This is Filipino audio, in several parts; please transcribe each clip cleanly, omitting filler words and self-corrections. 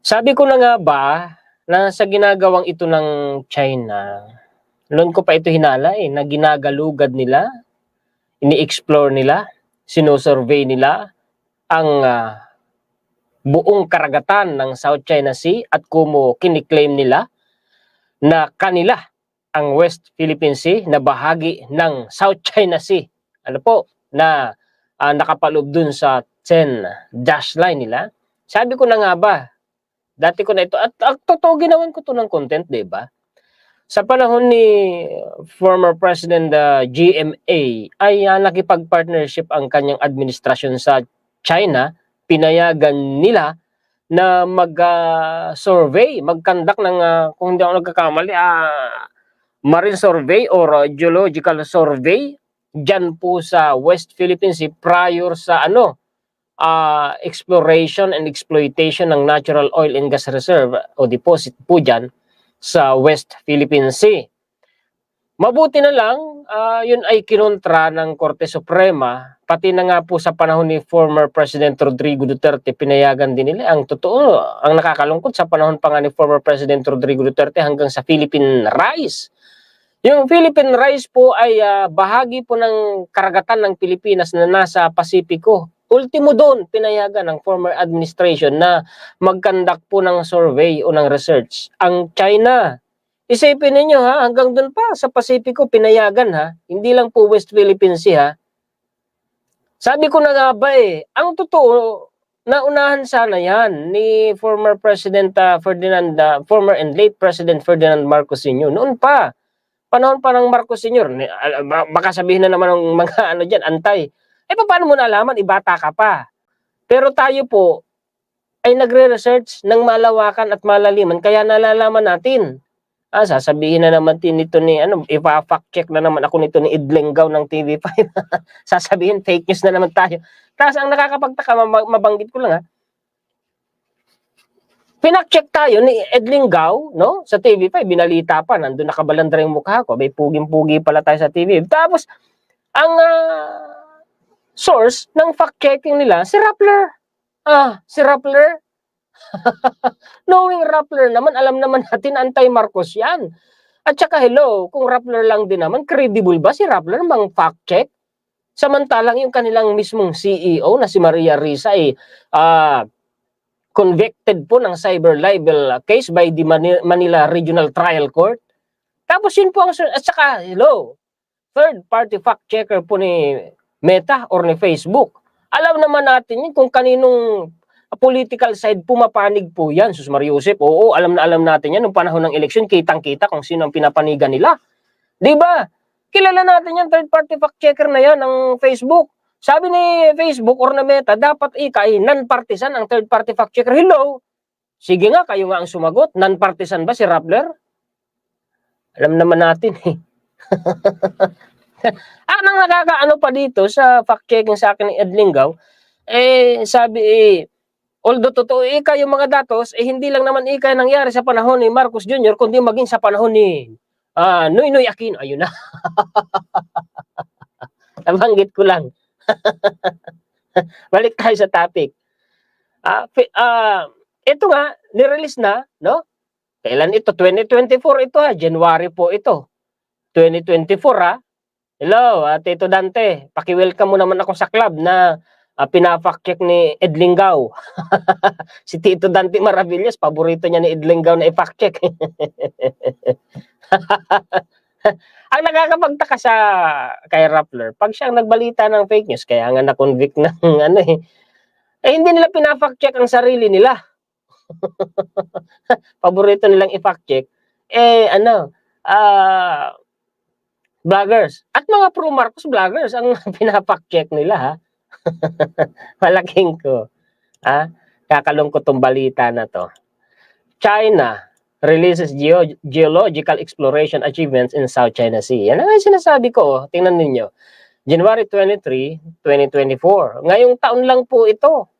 Sabi ko na nga ba, na sa ginagawang ito ng China, noon ko pa ito hinala na ginagalugad nila, ini-explore nila, sino-survey nila ang buong karagatan ng South China Sea at kiniklaim nila na kanila ang West Philippine Sea na bahagi ng South China Sea. Ano po, na nakapaloob dun sa 10 dash line nila. Sabi ko na nga ba, dati ko na ito, at totoo ginawan ko to ng content, di ba? Sa panahon ni former President GMA ay nakipag-partnership ang kanyang administrasyon sa China, pinayagan nila na mag-survey, mag-conduct ng, kung hindi ako nagkakamali, marine survey or geological survey dyan po sa West Philippine Sea prior sa exploration and exploitation ng natural oil and gas reserve o deposit po dyan sa West Philippine Sea. Mabuti na lang, yun ay kinontra ng Korte Suprema, pati na nga po sa panahon ni former President Rodrigo Duterte, pinayagan din nila. Ang totoo, ang nakakalungkot sa panahon pa nga ni former President Rodrigo Duterte hanggang sa Philippine Rice. Yung Philippine Rice po ay bahagi po ng karagatan ng Pilipinas na nasa Pasipiko. Ultimo doon, pinayagan ng former administration na mag-conduct po ng survey o ng research. Ang China, isipin ninyo hanggang doon pa sa Pasipiko pinayagan hindi lang po West Philippine Sea Sabi ko na nga ba ang totoo, naunahan sana yan ni former President former and late President Ferdinand Marcos Sr. Noon pa, panahon pa ng Marcos Sr. Baka sabihin na naman ng mga dyan, antay. Paano mo nalaman? Ibata ka pa. Pero tayo po ay nagre-research ng malawakan at malaliman, kaya nalalaman natin. Sasabihin na naman nito ni, ipa-fact check na naman ako nito ni Idlengaw ng TV5. Sasabihin, fake news na naman tayo. Tapos ang nakakapagtaka, mabanggit ko lang Pinak-check tayo ni Idlengaw, no? Sa TV5, binalita pa, nandun nakabalandra yung mukha ko, may puging-pugi pala tayo sa TV. Tapos, ang source ng fact-checking nila, si Rappler. Si Rappler. Knowing Rappler naman, alam naman natin anti-Marcos yan. At saka hello, kung Rappler lang din naman, credible ba si Rappler mang fact-check? Samantalang yung kanilang mismong CEO na si Maria Risa convicted po ng cyber libel case by the Manila Regional Trial Court. Tapos yun po ang, at saka hello, third party fact checker po ni Meta or ni Facebook. Alam naman natin yun kung kaninong political side pumapanig po yan. Sus Mariusep, oo, alam natin yan nung panahon ng eleksyon, kitang-kita kung sino ang pinapanigan nila. Diba? Kilala natin yan, third party fact checker na yan ng Facebook. Sabi ni Facebook or na Meta, dapat non-partisan ang third party fact checker. Hello? Sige nga, kayo nga ang sumagot. Non-partisan ba si Rappler? Alam naman natin Ang nakakaano pa dito sa fact checking sa akin ni Idlengaw, sabi although totoo yung mga datos, hindi lang naman nangyari sa panahon ni Marcos Jr., kundi maging sa panahon ni Noynoy Aquino. Ayun na. Nabanggit ko lang. Balik tayo sa topic. Ito nga, nirelease na, no? Kailan ito? 2024 ito January po ito. 2024 Hello, Tito Dante. Paki-welcome mo naman ako sa club na pina-fact check ni Idlengaw. Si Tito Dante Maravillas, paborito niya ni Idlengaw na i-fact check. Ang nakakapagtaka sa kay Rappler, pag siyang nagbalita ng fake news, kaya nga na-convict ng hindi nila pina-fact check ang sarili nila. Paborito nilang i-fact check. Vloggers. At mga pro-Marcos vloggers ang pina-fact check nila Malaking ko. Kakalungkot tong balita na to. China releases geological exploration achievements in South China Sea. Yan ang sinasabi ko. Tingnan ninyo. January 23, 2024. Ngayong taon lang po ito.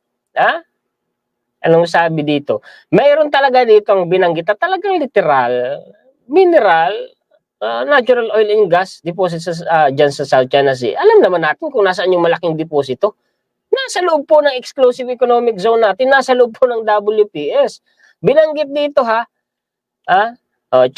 Anong sabi dito? Mayroon talaga dito ang binanggit at talagang literal, mineral, natural oil and gas deposits dyan sa South China Sea. Alam naman natin kung nasaan yung malaking deposito. Nasa loob po ng exclusive economic zone natin, nasa loob po ng WPS. Binanggit dito ha,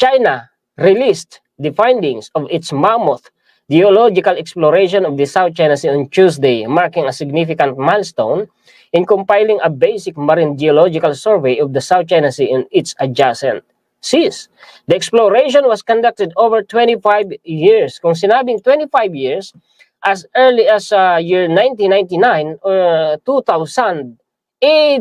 China released the findings of its mammoth geological exploration of the South China Sea on Tuesday, marking a significant milestone in compiling a basic marine geological survey of the South China Sea and its adjacent seas. The exploration was conducted over 25 years. Kung sinabing 25 years, as early as year 1999 or 2000,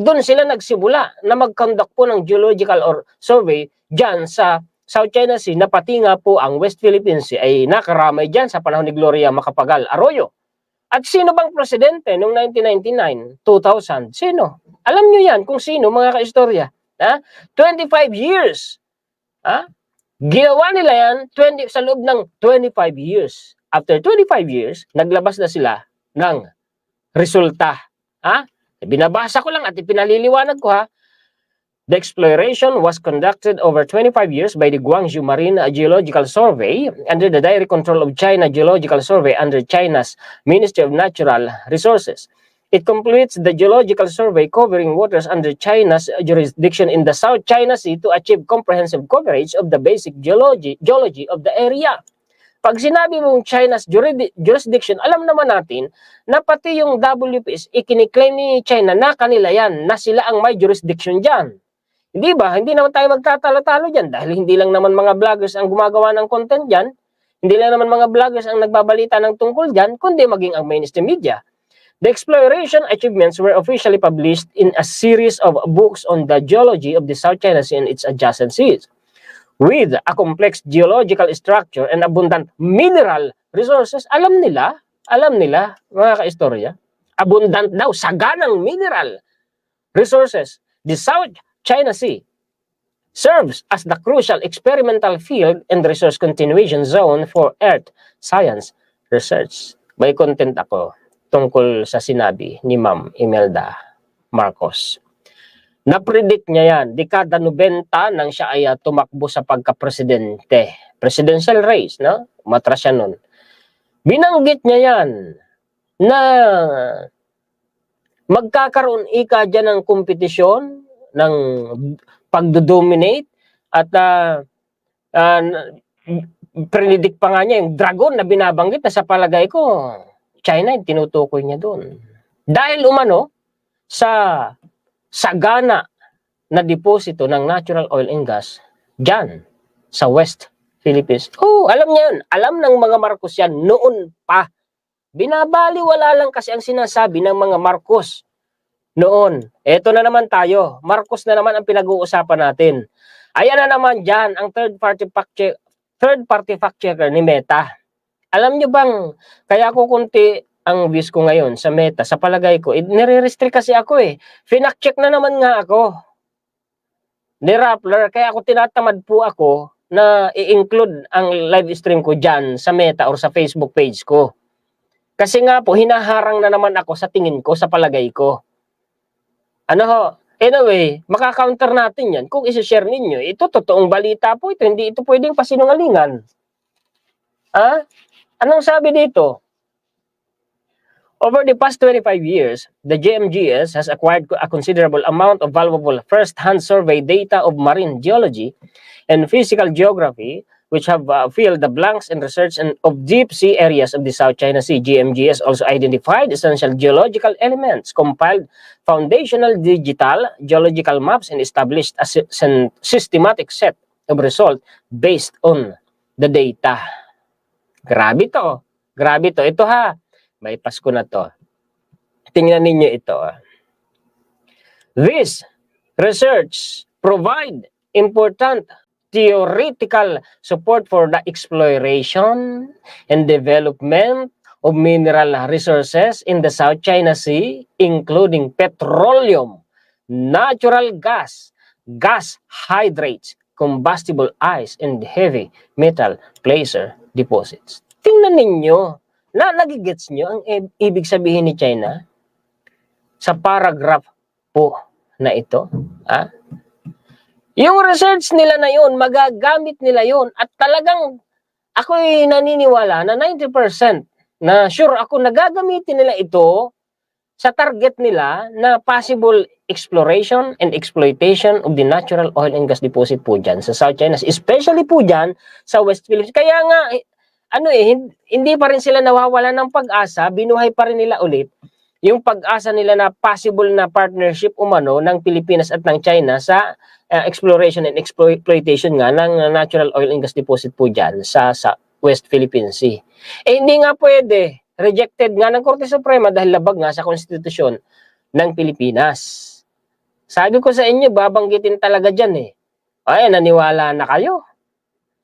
doon sila nagsimula na mag-conduct po ng geological or survey dyan sa South China Sea, na pati nga po ang West Philippine Sea ay nakaramay dyan sa panahon ni Gloria Macapagal Arroyo. At sino bang presidente noong 1999, 2000? Sino? Alam nyo yan kung sino, mga kaistorya. 25 years. Ginawa nila yan sa loob ng 25 years. After 25 years, naglabas na sila ng resulta. Binabasa ko lang at ipinaliliwanag ko ha. The exploration was conducted over 25 years by the Guangzhou Marine Geological Survey under the direct control of China Geological Survey under China's Ministry of Natural Resources. It completes the geological survey covering waters under China's jurisdiction in the South China Sea to achieve comprehensive coverage of the basic geology of the area. Pag sinabi mong China's jurisdiction, alam naman natin na pati yung WPS, ikiniklaim ni China na kanila yan, na sila ang may jurisdiction dyan. Hindi ba? Hindi naman tayo magtatalo-talo dyan dahil hindi lang naman mga vloggers ang gumagawa ng content dyan, hindi lang naman mga vloggers ang nagbabalita ng tungkol dyan, kundi maging ang mainstream media. The exploration achievements were officially published in a series of books on the geology of the South China Sea and its adjacent seas. With a complex geological structure and abundant mineral resources, alam nila, mga kaistorya, abundant daw, saganang mineral resources. The South China Sea serves as the crucial experimental field and resource continuation zone for earth science research. May content ako tungkol sa sinabi ni Ma'am Imelda Marcos. Na-predict niya yan, dekada 90 nang siya ay tumakbo sa pagka-presidente. Presidential race, no? Umatras siya nun. Binanggit niya yan na magkakaroon dyan ng kompetisyon, ng pagdodominate, at predict pa nga niya yung dragon na binabanggit na sa palagay ko, China yung tinutukoy niya doon. Dahil umano sa sagana na deposito ng natural oil and gas dyan sa West Philippines. Alam niya yun. Alam ng mga Marcos yan noon pa. Binabaliwala lang kasi ang sinasabi ng mga Marcos noon. Eto na naman tayo. Marcos na naman ang pinag-uusapan natin. Ayan na naman dyan ang third party fact checker ni Meta. Alam nyo bang, kaya ko kunti ang views ko ngayon sa Meta, sa palagay ko, nire-restrict kasi ako eh. Finact check na naman nga ako ni Rappler, kaya ako tinatamad po ako na i-include ang live stream ko dyan sa Meta or sa Facebook page ko. Kasi nga po, hinaharang na naman ako sa tingin ko, sa palagay ko. Anyway, maka-counter natin yan kung isi-share ninyo. Ito, totoong balita po ito. Hindi ito pwedeng pasinungalingan. Anong sabi dito? Over the past 25 years, the GMGS has acquired a considerable amount of valuable first-hand survey data of marine geology and physical geography, which have filled the blanks in research of deep sea areas of the South China Sea. GMGS also identified essential geological elements, compiled foundational digital geological maps, and established a systematic set of results based on the data. Grabe to. Grabe to. Ito ha. May Pasko na to. Tingnan ninyo ito. This research provide important theoretical support for the exploration and development of mineral resources in the South China Sea, including petroleum, natural gas, gas hydrates, combustible ice, and heavy metal placer deposits. Tingnan ninyo. Nagigets nyo ang ibig sabihin ni China sa paragraph po na ito? Yung research nila na yun, magagamit nila yun. At talagang ako'y naniniwala na 90% na sure ako na gagamitin nila ito sa target nila na possible exploration and exploitation of the natural oil and gas deposit po dyan sa South China, especially po dyan sa West Philippines. Kaya nga, hindi pa rin sila nawawala ng pag-asa, binuhay pa rin nila ulit yung pag-asa nila na possible na partnership umano ng Pilipinas at ng China sa exploration and exploitation nga ng natural oil and gas deposit po dyan sa West Philippine Sea. Hindi nga pwede. Rejected nga ng Korte Suprema dahil labag nga sa konstitusyon ng Pilipinas. Sabi ko sa inyo, babanggitin talaga dyan eh. Ay, naniwala na kayo.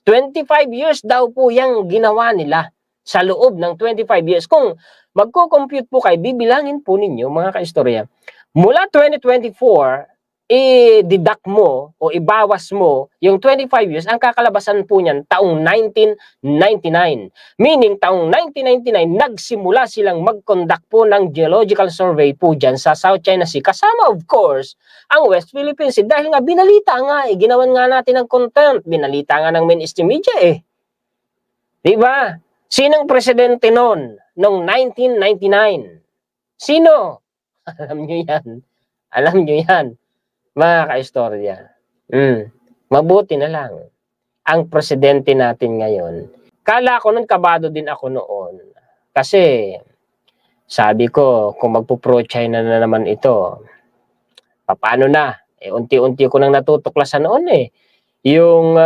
25 years daw po yung ginawa nila sa loob ng 25 years. Kung magko-compute po kayo, bibilangin po ninyo mga kaistorya. Mula 2024, i-deduct mo o ibawas mo yung 25 years, ang kakalabasan po niyan taong 1999. Meaning taong 1999, nagsimula silang mag-conduct po ng geological survey po dyan sa South China Sea. Kasama of course, ang West Philippine Sea. Dahil nga binalita nga ginawan nga natin ng content. Binalita nga ng mainstream media Diba? Sinong presidente noong 1999? Sino? Alam nyo yan. Alam nyo yan. Mga kaistorya, mabuti na lang ang presidente natin ngayon. Kala ko nun, kabado din ako noon. Kasi, sabi ko, kung magpo-pro-China na naman ito, paano na? Unti-unti ko nang natutuklasan noon yung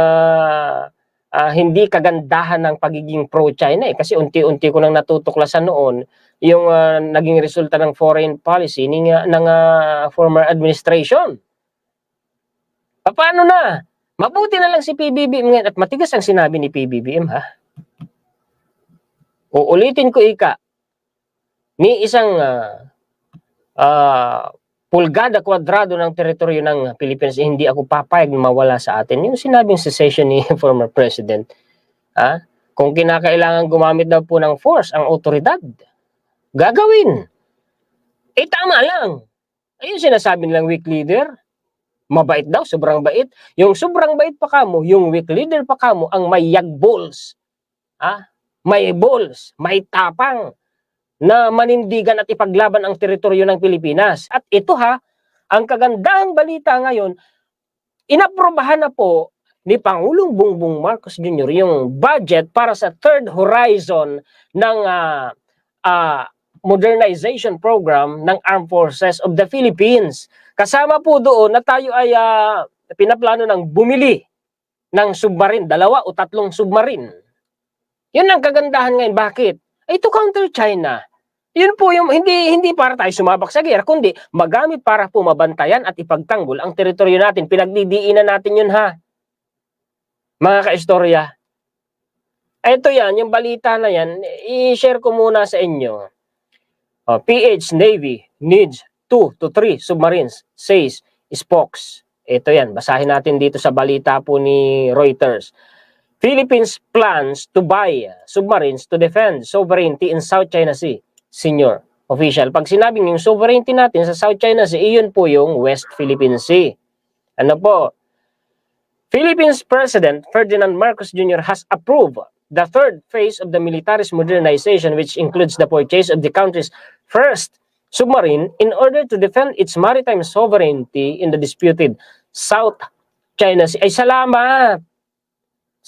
hindi kagandahan ng pagiging pro-China Kasi unti-unti ko nang natutuklasan noon yung naging resulta ng foreign policy ng former administration. Paano na? Mabuti na lang si PBBM ngayon at matigas ang sinabi ni PBBM Uulitin ko ni isang pulgada kwadrado ng teritoryo ng Pilipinas hindi ako papayag na mawala sa atin. Yung sinabing secession ni former president. Kung kinakailangan gumamit daw po ng force ang otoridad, gagawin. Tama lang. Ayun sinasabi nilang weak leader. Mabait daw, sobrang bait. Yung sobrang bait pa kamo, yung weak leader pa kamo, ang may yagballs. May balls, may tapang na manindigan at ipaglaban ang teritoryo ng Pilipinas. At ito ang kagandahang balita ngayon, inaprobahan na po ni Pangulong Bongbong Marcos Jr. yung budget para sa third horizon ng modernization program ng Armed Forces of the Philippines. Kasama po doon na tayo ay pinaplano ng bumili ng submarine, 2 o 3 submarine. Yun ang kagandahan ngayon. Bakit? To counter China. Yun po yung hindi para tayo sumabak sa gera, kundi magamit para po mabantayan at ipagtanggol ang teritoryo natin. Pinagdidiinan natin yun mga kaistorya. Ito yan, yung balita na yan, i-share ko muna sa inyo. PH Navy needs 2 to 3 submarines, says Spokes. Ito yan, basahin natin dito sa balita po ni Reuters. Philippines plans to buy submarines to defend sovereignty in South China Sea. Senior official. Pag sinabing yung sovereignty natin sa South China Sea, iyon po yung West Philippine Sea. Philippines President Ferdinand Marcos Jr. has approved the third phase of the military's modernization, which includes the purchase of the country's first submarine in order to defend its maritime sovereignty in the disputed South China Sea. Ay, salamat!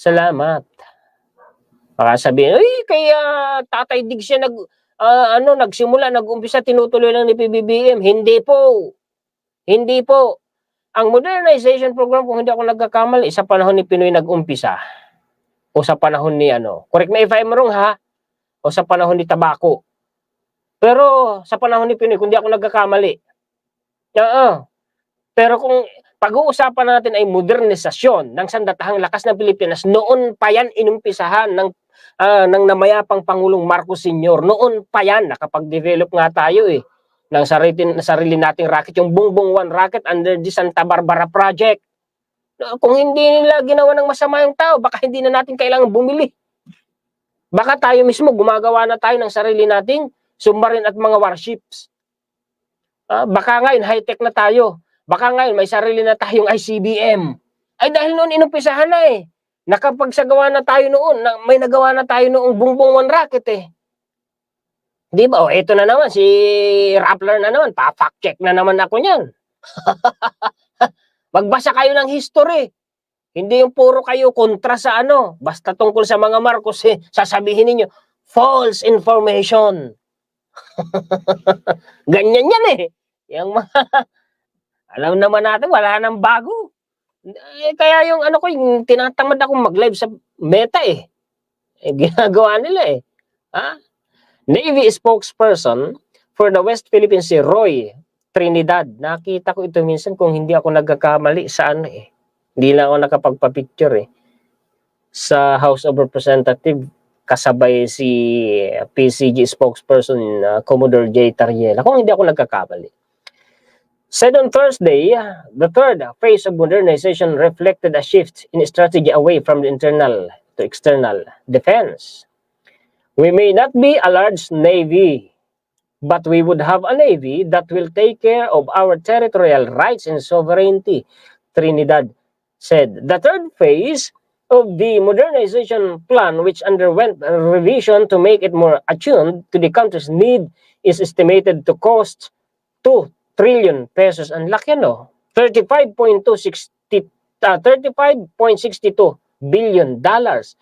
Salamat. Baka sabihin, kaya Tatay Diggs siya nagsimula, nag-umpisa, tinutuloy lang ni PBBM. Hindi po. Hindi po. Ang modernization program, kung hindi ako nagkakamali, sa panahon ni Pinoy nag-umpisa. O sa panahon ni correct me if I'm wrong o sa panahon ni Tabako. Pero sa panahon ni Pinoy, kung hindi ako nagkakamali. Pero kung pag-uusapan natin ay modernisasyon ng sandatahang lakas ng Pilipinas, noon pa yan inumpisahan ng namayapang Pangulong Marcos Sr. Noon pa yan, nakapag-develop nga tayo ng sarili nating rocket, yung Bongbong 1 rocket under the Santa Barbara Project. Kung hindi nila ginawa ng masama yung tao, baka hindi na natin kailangan bumili. Baka tayo mismo gumagawa na tayo ng sarili nating submarine at mga warships. Baka ngayon high-tech na tayo. Baka ngayon may sarili na tayong ICBM. Ay dahil noon inumpisahan na Nakapagsagawa na tayo noon, may nagawa na tayo noong Bongbong 1 rocket Di ba? O, ito na naman, si Rappler na naman, pa-fact check na naman ako niyan. Magbasa kayo ng history. Hindi yung puro kayo kontra sa ano. Basta tungkol sa mga Marcos, sasabihin ninyo, false information. Ganyan yan eh. Yung mga, alam naman natin, wala nang bago. Kaya yung ano ko, yung tinatamad akong mag-live sa Meta eh. Ginagawa nila eh. Ha? Navy spokesperson for the West Philippine Sea, Roy Trinidad. Nakita ko ito minsan kung hindi ako nagkakamali sa ano eh. Hindi lang ako nakapagpa-picture eh. Sa House of Representatives, kasabay si PCG spokesperson Commodore J. Tariela. Kung hindi ako nagkakamali. Said on Thursday, the third phase of modernization reflected a shift in strategy away from the internal to external defense. We may not be a large navy, but we would have a navy that will take care of our territorial rights and sovereignty, Trinidad said. The third phase of the modernization plan, which underwent a revision to make it more attuned to the country's need, is estimated to cost 2 trillion pesos. Ang laki no? 35.62 billion dollars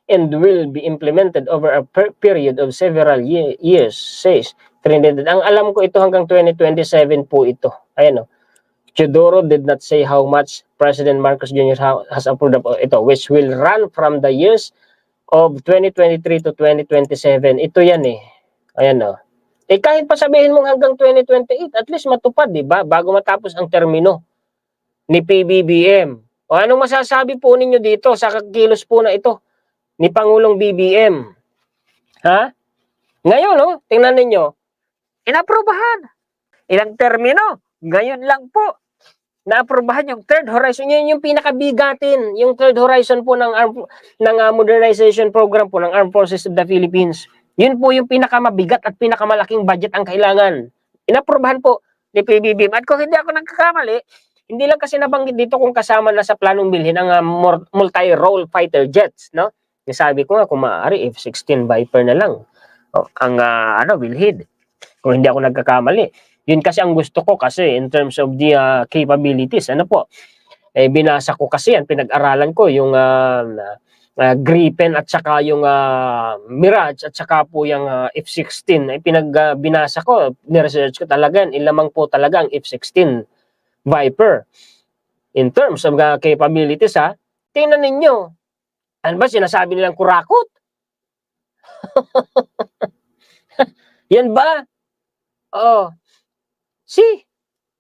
and will be implemented over a period of several years, says Trinidad. Ang alam ko ito hanggang 2027 po ito. Ayan o. Teodoro did not say how much President Marcos Jr. has approved of ito, which will run from the years of 2023 to 2027. Ito yan eh. Ayan o. Kahit pa sabihin mong hanggang 2028, at least matupad, di ba? Bago matapos ang termino ni PBBM. O anong masasabi po ninyo dito sa kilos po na ito ni Pangulong BBM? Ha? Ngayon, no? Tingnan ninyo. Inaprobahan. Ilang termino? Ngayon lang po. Naaprobahan yung third horizon. Yun yung pinakabigatin. Yung third horizon po ng modernization program po ng Armed Forces of the Philippines. Yun po yung pinakamabigat at pinakamalaking budget ang kailangan. Inaprobahan po ni PBBM. At kung hindi ako nagkakamali, hindi lang kasi nabanggit dito kung kasama na sa planong bilhin ang multi-role fighter jets, no? Sabi ko nga kung maaari F-16 Viper na lang ang bilhin. Kung hindi ako nagkakamali. Yun kasi ang gusto ko kasi in terms of the capabilities. Ano po? Binasa ko kasi yan, pinag-aralan ko yung Gripen at saka yung Mirage at saka po yung F-16. Binasa ko, niresearch ko talaga yan. Ilamang po talaga ang F-16 Viper. In terms of capabilities tingnan ninyo. Ano ba sinasabi nilang kurakot? Yan ba? Oh. See?